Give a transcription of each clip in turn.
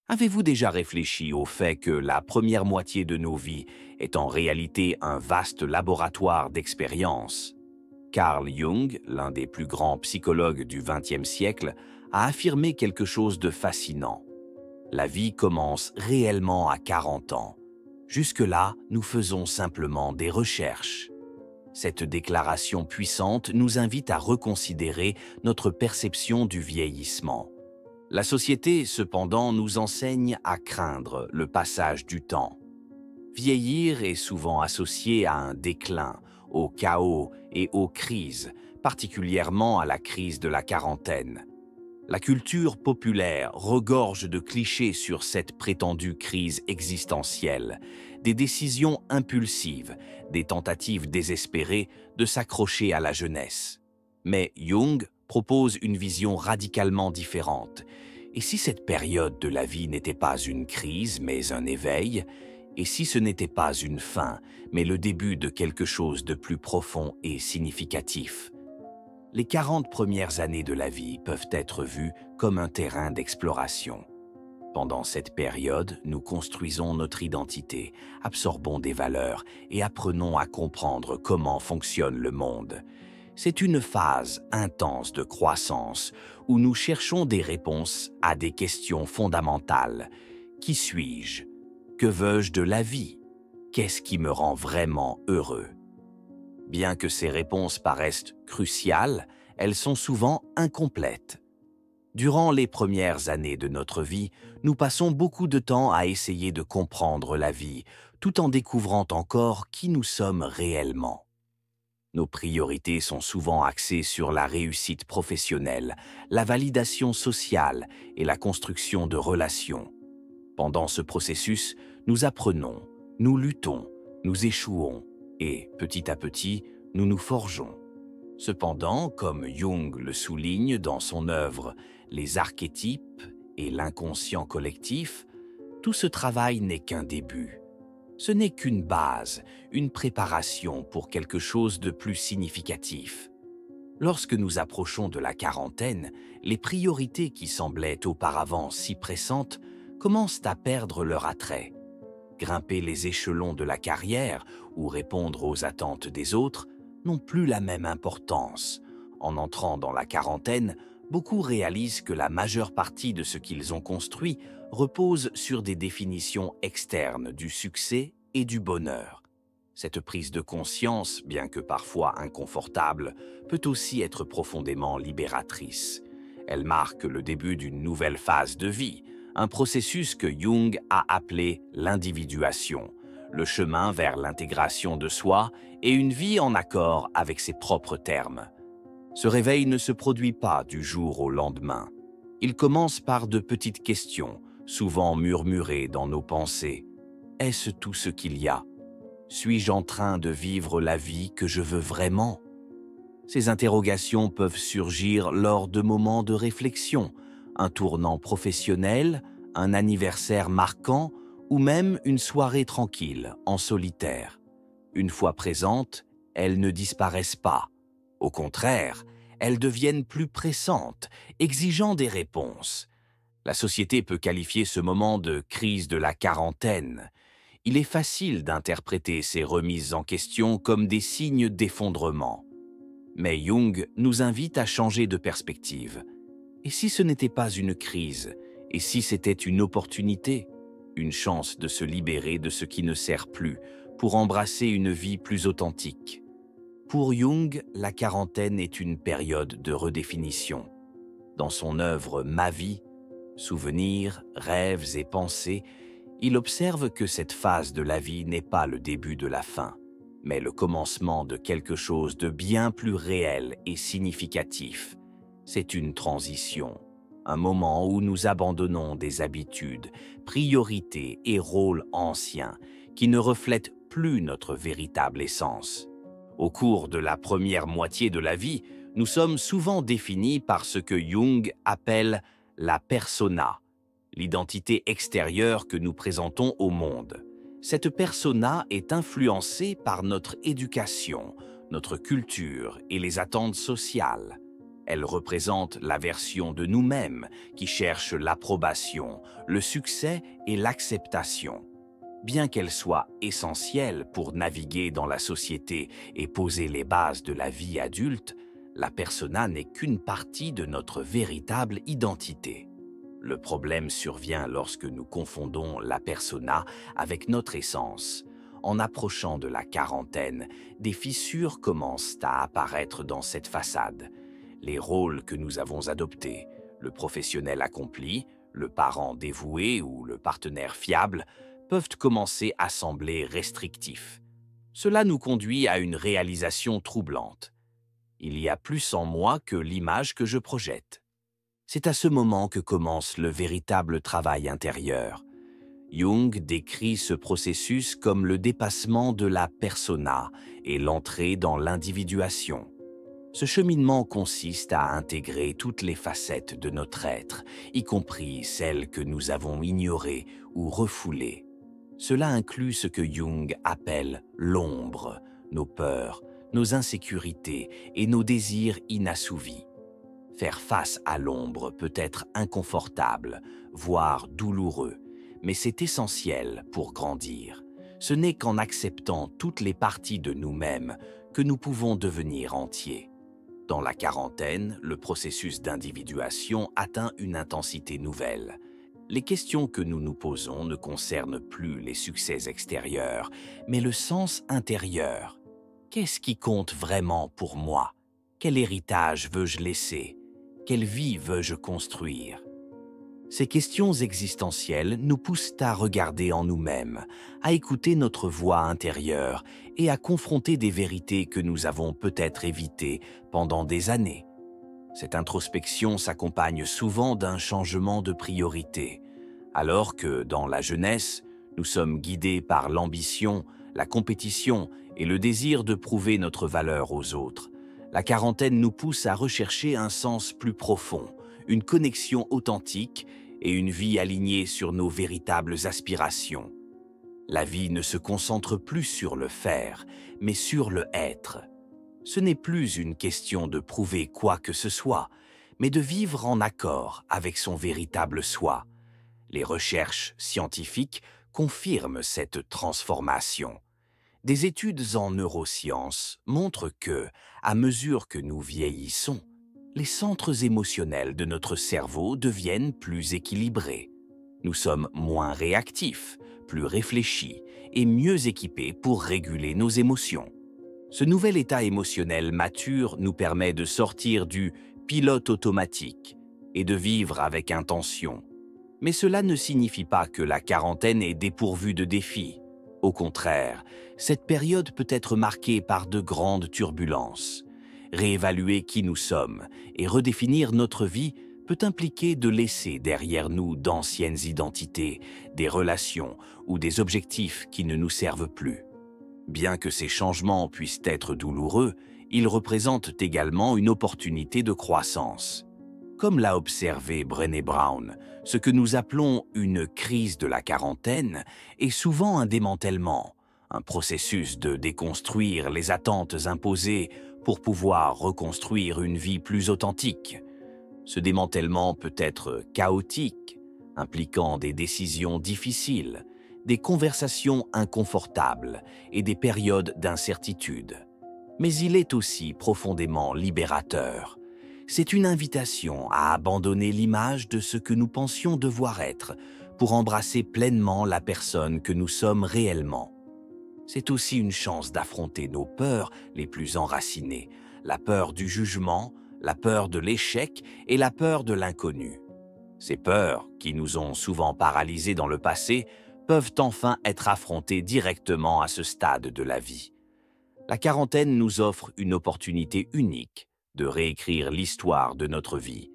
Avez-vous déjà réfléchi au fait que la première moitié de nos vies est en réalité un vaste laboratoire d'expériences? Carl Jung, l'un des plus grands psychologues du XXe siècle, a affirmé quelque chose de fascinant. La vie commence réellement à 40 ans. Jusque-là, nous faisons simplement des recherches. Cette déclaration puissante nous invite à reconsidérer notre perception du vieillissement. La société, cependant, nous enseigne à craindre le passage du temps. Vieillir est souvent associé à un déclin, au chaos et aux crises, particulièrement à la crise de la quarantaine. La culture populaire regorge de clichés sur cette prétendue crise existentielle, des décisions impulsives, des tentatives désespérées de s'accrocher à la jeunesse. Mais Jung propose une vision radicalement différente. Et si cette période de la vie n'était pas une crise, mais un éveil? Et si ce n'était pas une fin, mais le début de quelque chose de plus profond et significatif? Les 40 premières années de la vie peuvent être vues comme un terrain d'exploration. Pendant cette période, nous construisons notre identité, absorbons des valeurs et apprenons à comprendre comment fonctionne le monde. C'est une phase intense de croissance où nous cherchons des réponses à des questions fondamentales. Qui suis-je? Que veux-je de la vie? Qu'est-ce qui me rend vraiment heureux? Bien que ces réponses paraissent cruciales, elles sont souvent incomplètes. Durant les premières années de notre vie, nous passons beaucoup de temps à essayer de comprendre la vie, tout en découvrant encore qui nous sommes réellement. Nos priorités sont souvent axées sur la réussite professionnelle, la validation sociale et la construction de relations. Pendant ce processus, nous apprenons, nous luttons, nous échouons et, petit à petit, nous nous forgeons. Cependant, comme Jung le souligne dans son œuvre Les archétypes et l'inconscient collectif, tout ce travail n'est qu'un début. Ce n'est qu'une base, une préparation pour quelque chose de plus significatif. Lorsque nous approchons de la quarantaine, les priorités qui semblaient auparavant si pressantes commencent à perdre leur attrait. Grimper les échelons de la carrière ou répondre aux attentes des autres n'ont plus la même importance. En entrant dans la quarantaine, beaucoup réalisent que la majeure partie de ce qu'ils ont construit repose sur des définitions externes du succès et du bonheur. Cette prise de conscience, bien que parfois inconfortable, peut aussi être profondément libératrice. Elle marque le début d'une nouvelle phase de vie, un processus que Jung a appelé l'individuation, le chemin vers l'intégration de soi et une vie en accord avec ses propres termes. Ce réveil ne se produit pas du jour au lendemain. Il commence par de petites questions, souvent murmurées dans nos pensées. Est-ce tout ce qu'il y a? Suis-je en train de vivre la vie que je veux vraiment? Ces interrogations peuvent surgir lors de moments de réflexion, un tournant professionnel, un anniversaire marquant ou même une soirée tranquille, en solitaire. Une fois présentes, elles ne disparaissent pas. Au contraire, elles deviennent plus pressantes, exigeant des réponses. La société peut qualifier ce moment de crise de la quarantaine. Il est facile d'interpréter ces remises en question comme des signes d'effondrement. Mais Jung nous invite à changer de perspective. Et si ce n'était pas une crise? Et si c'était une opportunité? Une chance de se libérer de ce qui ne sert plus, pour embrasser une vie plus authentique. Pour Jung, la quarantaine est une période de redéfinition. Dans son œuvre Ma vie, souvenirs, rêves et pensées, il observe que cette phase de la vie n'est pas le début de la fin, mais le commencement de quelque chose de bien plus réel et significatif. C'est une transition, un moment où nous abandonnons des habitudes, priorités et rôles anciens qui ne reflètent plus notre véritable essence. Au cours de la première moitié de la vie, nous sommes souvent définis par ce que Jung appelle la persona, l'identité extérieure que nous présentons au monde. Cette persona est influencée par notre éducation, notre culture et les attentes sociales. Elle représente la version de nous-mêmes qui cherche l'approbation, le succès et l'acceptation. Bien qu'elle soit essentielle pour naviguer dans la société et poser les bases de la vie adulte, la persona n'est qu'une partie de notre véritable identité. Le problème survient lorsque nous confondons la persona avec notre essence. En approchant de la quarantaine, des fissures commencent à apparaître dans cette façade. Les rôles que nous avons adoptés, le professionnel accompli, le parent dévoué ou le partenaire fiable, peuvent commencer à sembler restrictifs. Cela nous conduit à une réalisation troublante. Il y a plus en moi que l'image que je projette. C'est à ce moment que commence le véritable travail intérieur. Jung décrit ce processus comme le dépassement de la persona et l'entrée dans l'individuation. Ce cheminement consiste à intégrer toutes les facettes de notre être, y compris celles que nous avons ignorées ou refoulées. Cela inclut ce que Jung appelle l'ombre, nos peurs, nos insécurités et nos désirs inassouvis. Faire face à l'ombre peut être inconfortable, voire douloureux, mais c'est essentiel pour grandir. Ce n'est qu'en acceptant toutes les parties de nous-mêmes que nous pouvons devenir entiers. Dans la quarantaine, le processus d'individuation atteint une intensité nouvelle. Les questions que nous nous posons ne concernent plus les succès extérieurs, mais le sens intérieur. Qu'est-ce qui compte vraiment pour moi? Quel héritage veux-je laisser? Quelle vie veux-je construire? Ces questions existentielles nous poussent à regarder en nous-mêmes, à écouter notre voix intérieure et à confronter des vérités que nous avons peut-être évitées pendant des années. Cette introspection s'accompagne souvent d'un changement de priorité. Alors que, dans la jeunesse, nous sommes guidés par l'ambition, la compétition et le désir de prouver notre valeur aux autres, la quarantaine nous pousse à rechercher un sens plus profond, une connexion authentique et une vie alignée sur nos véritables aspirations. La vie ne se concentre plus sur le faire, mais sur le être. Ce n'est plus une question de prouver quoi que ce soit, mais de vivre en accord avec son véritable soi. Les recherches scientifiques confirment cette transformation. Des études en neurosciences montrent que, à mesure que nous vieillissons, les centres émotionnels de notre cerveau deviennent plus équilibrés. Nous sommes moins réactifs, plus réfléchis et mieux équipés pour réguler nos émotions. Ce nouvel état émotionnel mature nous permet de sortir du pilote automatique et de vivre avec intention. Mais cela ne signifie pas que la quarantaine est dépourvue de défis. Au contraire, cette période peut être marquée par de grandes turbulences. Réévaluer qui nous sommes et redéfinir notre vie peut impliquer de laisser derrière nous d'anciennes identités, des relations ou des objectifs qui ne nous servent plus. Bien que ces changements puissent être douloureux, ils représentent également une opportunité de croissance. Comme l'a observé Brené Brown, ce que nous appelons une crise de la quarantaine est souvent un démantèlement, un processus de déconstruire les attentes imposées pour pouvoir reconstruire une vie plus authentique. Ce démantèlement peut être chaotique, impliquant des décisions difficiles, des conversations inconfortables et des périodes d'incertitude. Mais il est aussi profondément libérateur. C'est une invitation à abandonner l'image de ce que nous pensions devoir être pour embrasser pleinement la personne que nous sommes réellement. C'est aussi une chance d'affronter nos peurs les plus enracinées, la peur du jugement, la peur de l'échec et la peur de l'inconnu. Ces peurs, qui nous ont souvent paralysés dans le passé, peuvent enfin être affrontées directement à ce stade de la vie. La quarantaine nous offre une opportunité unique de réécrire l'histoire de notre vie.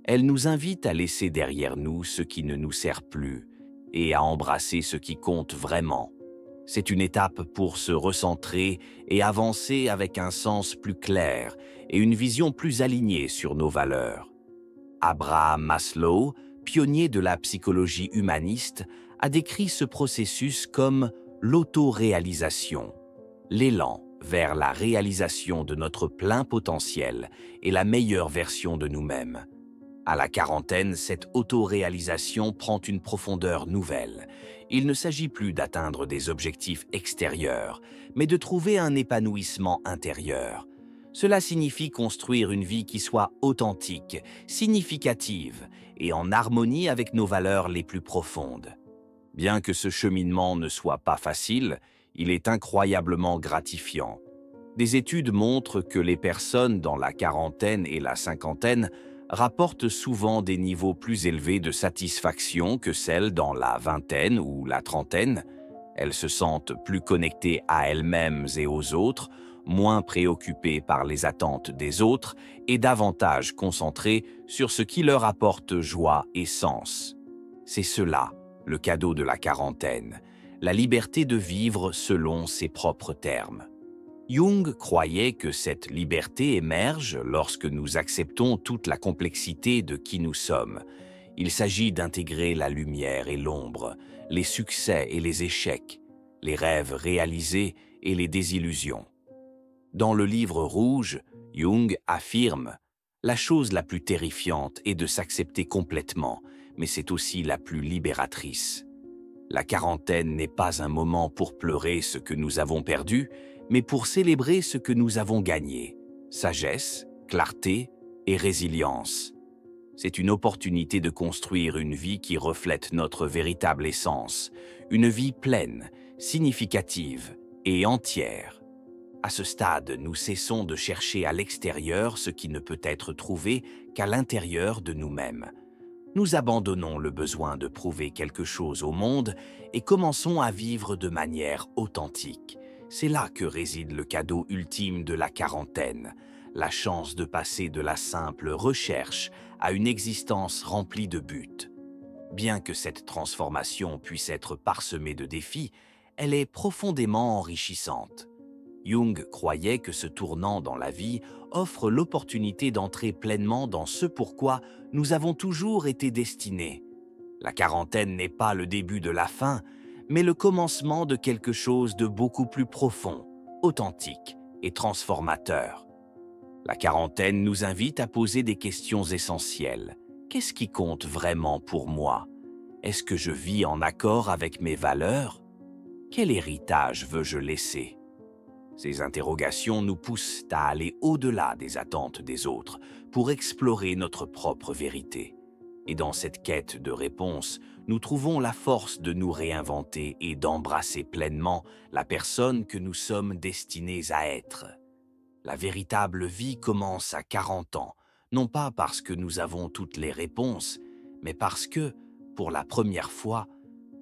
Elle nous invite à laisser derrière nous ce qui ne nous sert plus et à embrasser ce qui compte vraiment. C'est une étape pour se recentrer et avancer avec un sens plus clair et une vision plus alignée sur nos valeurs. Abraham Maslow, pionnier de la psychologie humaniste, a décrit ce processus comme l'autoréalisation, l'élan vers la réalisation de notre plein potentiel et la meilleure version de nous-mêmes. À la quarantaine, cette autoréalisation prend une profondeur nouvelle. Il ne s'agit plus d'atteindre des objectifs extérieurs, mais de trouver un épanouissement intérieur. Cela signifie construire une vie qui soit authentique, significative et en harmonie avec nos valeurs les plus profondes. Bien que ce cheminement ne soit pas facile, il est incroyablement gratifiant. Des études montrent que les personnes dans la quarantaine et la cinquantaine rapportent souvent des niveaux plus élevés de satisfaction que celles dans la vingtaine ou la trentaine. Elles se sentent plus connectées à elles-mêmes et aux autres, moins préoccupées par les attentes des autres et davantage concentrées sur ce qui leur apporte joie et sens. C'est cela, le cadeau de la quarantaine, la liberté de vivre selon ses propres termes. Jung croyait que cette liberté émerge lorsque nous acceptons toute la complexité de qui nous sommes. Il s'agit d'intégrer la lumière et l'ombre, les succès et les échecs, les rêves réalisés et les désillusions. Dans le livre rouge, Jung affirme « La chose la plus terrifiante est de s'accepter complètement, mais c'est aussi la plus libératrice. La quarantaine n'est pas un moment pour pleurer ce que nous avons perdu, mais pour célébrer ce que nous avons gagné, sagesse, clarté et résilience. C'est une opportunité de construire une vie qui reflète notre véritable essence, une vie pleine, significative et entière. À ce stade, nous cessons de chercher à l'extérieur ce qui ne peut être trouvé qu'à l'intérieur de nous-mêmes. Nous abandonnons le besoin de prouver quelque chose au monde et commençons à vivre de manière authentique. C'est là que réside le cadeau ultime de la quarantaine, la chance de passer de la simple recherche à une existence remplie de buts. Bien que cette transformation puisse être parsemée de défis, elle est profondément enrichissante. Jung croyait que ce tournant dans la vie offre l'opportunité d'entrer pleinement dans ce pourquoi nous avons toujours été destinés. La quarantaine n'est pas le début de la fin, mais le commencement de quelque chose de beaucoup plus profond, authentique et transformateur. La quarantaine nous invite à poser des questions essentielles. Qu'est-ce qui compte vraiment pour moi? Est-ce que je vis en accord avec mes valeurs? Quel héritage veux-je laisser? Ces interrogations nous poussent à aller au-delà des attentes des autres pour explorer notre propre vérité. Et dans cette quête de réponses, nous trouvons la force de nous réinventer et d'embrasser pleinement la personne que nous sommes destinés à être. La véritable vie commence à 40 ans, non pas parce que nous avons toutes les réponses, mais parce que, pour la première fois,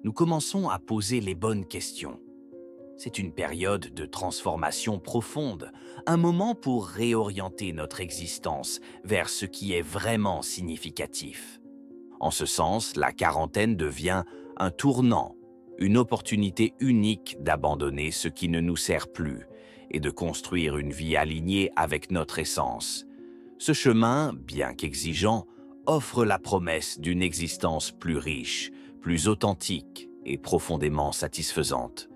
nous commençons à poser les bonnes questions. C'est une période de transformation profonde, un moment pour réorienter notre existence vers ce qui est vraiment significatif. En ce sens, la quarantaine devient un tournant, une opportunité unique d'abandonner ce qui ne nous sert plus et de construire une vie alignée avec notre essence. Ce chemin, bien qu'exigeant, offre la promesse d'une existence plus riche, plus authentique et profondément satisfaisante.